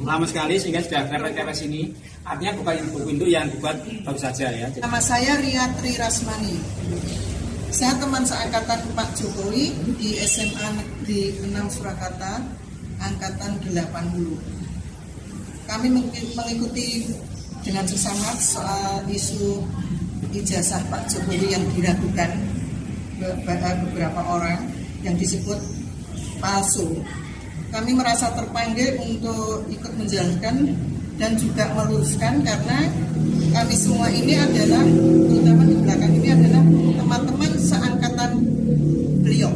Lama sekali sehingga sudah krepet-krepet sini. Artinya bukan buku pintu yang dibuat baru saja ya. Nama saya Riyatri Rasmani. Saya teman seangkatan Pak Jokowi di SMA Negeri 6 Surakarta, angkatan 80. Kami mengikuti dengan semangat soal isu ijazah Pak Jokowi yang diragukan beberapa orang yang disebut palsu. Kami merasa terpanggil untuk ikut menjelaskan dan juga meluruskan karena kami semua ini adalah, terutama di belakang ini adalah teman-teman seangkatan beliau.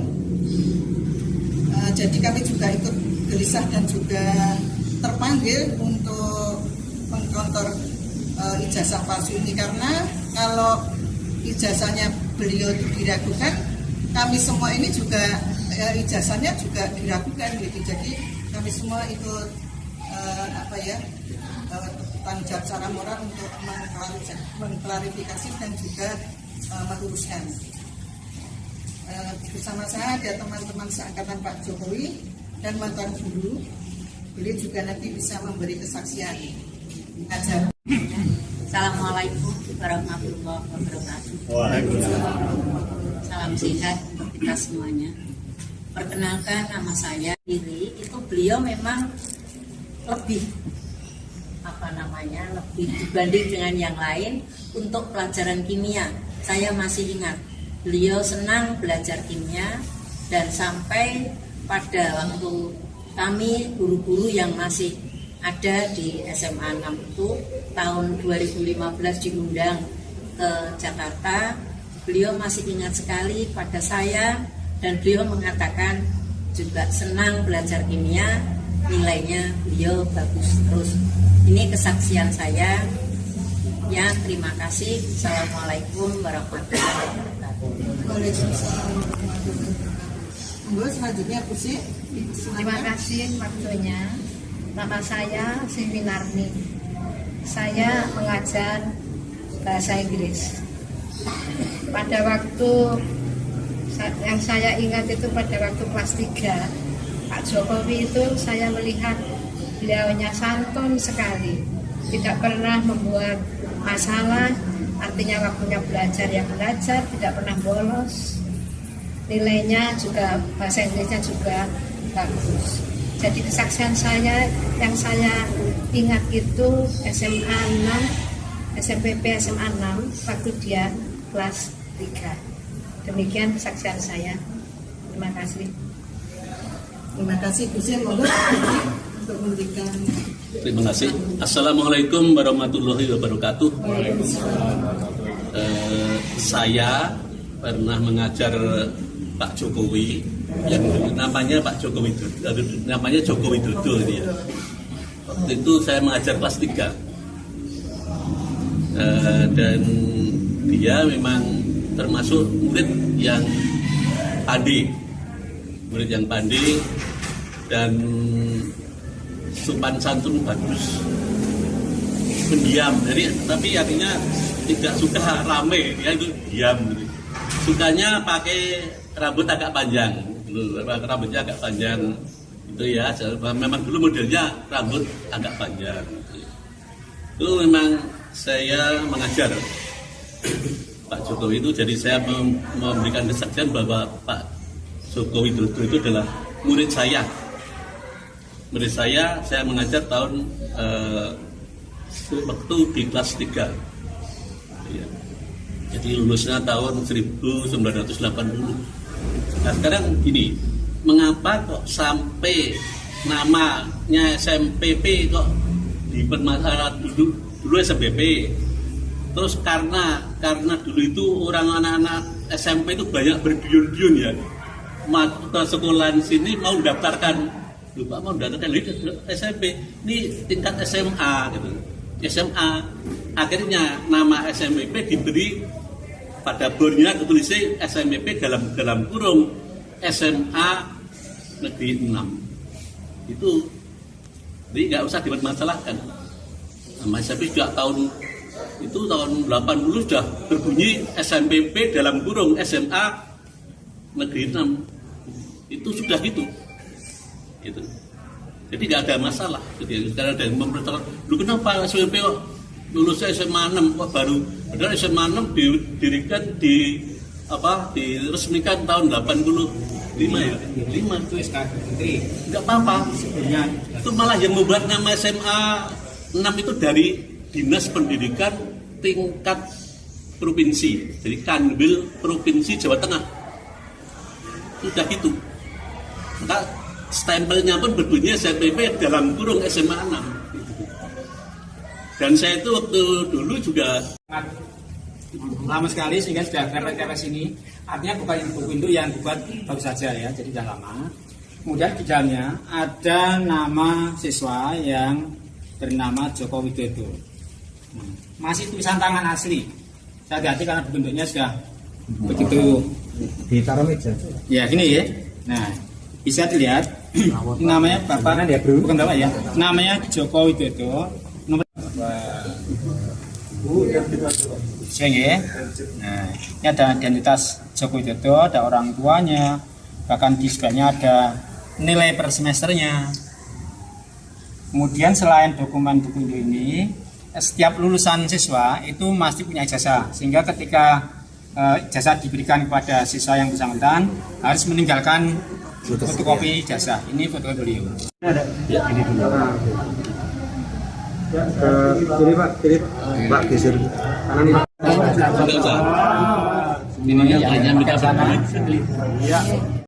Jadi kami juga ikut gelisah dan juga terpanggil untuk mengkontor ijazah palsu ini karena kalau ijazahnya beliau diragukan, kami semua ini juga ijazahnya juga diragukan gitu. Jadi kami semua ikut tanggung jawab secara moral untuk mengklarifikasi dan juga meluruskan. Bersama saya ada teman-teman seangkatan Pak Jokowi dan mantan guru. Beliau juga nanti bisa memberi kesaksian. Ajar. Assalamualaikum warahmatullahi wabarakatuh. Waalaikumsalam. Salam sehat untuk kita semuanya. Perkenalkan, nama saya Diri. Itu beliau memang lebih lebih dibanding dengan yang lain untuk pelajaran kimia. Saya masih ingat beliau senang belajar kimia dan sampai pada waktu kami guru-guru yang masih ada di SMA 6 itu tahun 2015 diundang ke Jakarta, beliau masih ingat sekali pada saya dan beliau mengatakan juga senang belajar kimia, nilainya beliau bagus terus. Ini kesaksian saya. Ya, terima kasih. Assalamualaikum warahmatullahi wabarakatuh. Waalaikumsalam warahmatullahi wabarakatuh. Selanjutnya Bu Sih. Terima kasih waktunya. Nama saya Siti Narni. Saya mengajar bahasa Inggris. Pada waktu yang saya ingat itu pada waktu kelas 3, Pak Jokowi itu saya melihat beliaunya santun sekali, tidak pernah membuat masalah, artinya waktunya belajar ya belajar, tidak pernah bolos, nilainya juga bahasa Inggrisnya juga bagus. Jadi kesaksian saya yang saya ingat itu SMA 6, SMPP SMA 6 waktu dia kelas 3. Demikian kesaksian saya. Terima kasih. Terima kasih Bu Sih. Monggo untuk memberikan. Terima kasih. Assalamualaikum warahmatullahi wabarakatuh. Saya pernah mengajar Pak Jokowi yang namanya Pak Jokowi, namanya Joko Widodo dia. Waktu itu saya mengajar kelas 3 dan dia memang termasuk murid yang pandai, dan sopan santun bagus, pendiam. Jadi tapi artinya tidak suka rame, dia itu diam. Gitu. Sukanya pakai rambut agak panjang, rambutnya agak panjang, itu ya. Memang dulu modelnya rambut agak panjang. Itu memang saya mengajar Pak Jokowi itu, jadi saya memberikan kesaksian bahwa Pak Jokowi itu adalah murid saya. Murid saya mengajar tahun waktu di kelas 3. Ya. Jadi lulusnya tahun 1980. Nah sekarang gini, mengapa kok sampai namanya SMPP kok dipermasalahkan dulu SMPP? Terus karena dulu itu orang anak-anak SMP itu banyak berduyun-duyun ya, ke sekolahan sini mau mendaftarkan, lupa mau mendaftarkan SMP, ini tingkat SMA gitu, SMA. Akhirnya nama SMPP diberi pada bornya ketulisnya SMPP dalam kurung SMA Negeri 6. Itu jadi nggak usah dipermasalahkan. Nama SMP juga tahun 80 sudah berbunyi SMPP dalam kurung SMA Negeri 6. Itu sudah gitu. Jadi nggak ada masalah. Jadi sekarang ada yang mempersoalkan, lu kenapa SWP kok lulusnya SMA 6 kok baru? Padahal SMA 6 didirikan diresmikan tahun 85 ya. 5 Itu SK Menteri. nggak apa-apa. Sebelumnya Itu malah yang membuat nama SMA 6 itu dari Dinas Pendidikan tingkat provinsi, jadi Kanwil Provinsi Jawa Tengah. Sudah gitu. Maka stempelnya pun berbunyi SPP dalam kurung SMA 6. Dan saya itu waktu dulu juga lama sekali sehingga sudah kepres ini. Artinya bukan buku induk yang dibuat baru saja ya, jadi sudah lama. Kemudian di dalamnya ada nama siswa yang bernama Joko Widodo. Masih tulisan tangan asli. Hati-hati karena bentuknya sudah begitu ditaruh meja. ya gini ya. Nah, bisa dilihat namanya Bapak bukan Bapak ya. Namanya Joko Widodo. Nomor ya. Nah, ini ada identitas Joko Widodo, ada orang tuanya, bahkan di sebelahnya ada nilai per semesternya. Kemudian selain dokumen ini, setiap lulusan siswa itu masih punya ijazah, sehingga ketika ijazah diberikan kepada siswa yang bersangkutan harus meninggalkan fotokopi ijazah. Ini fotokopi beliau. Ini dulu. Kiri Pak, kiri Pak, geser kanan Pak. nggak usah. Ini hanya minta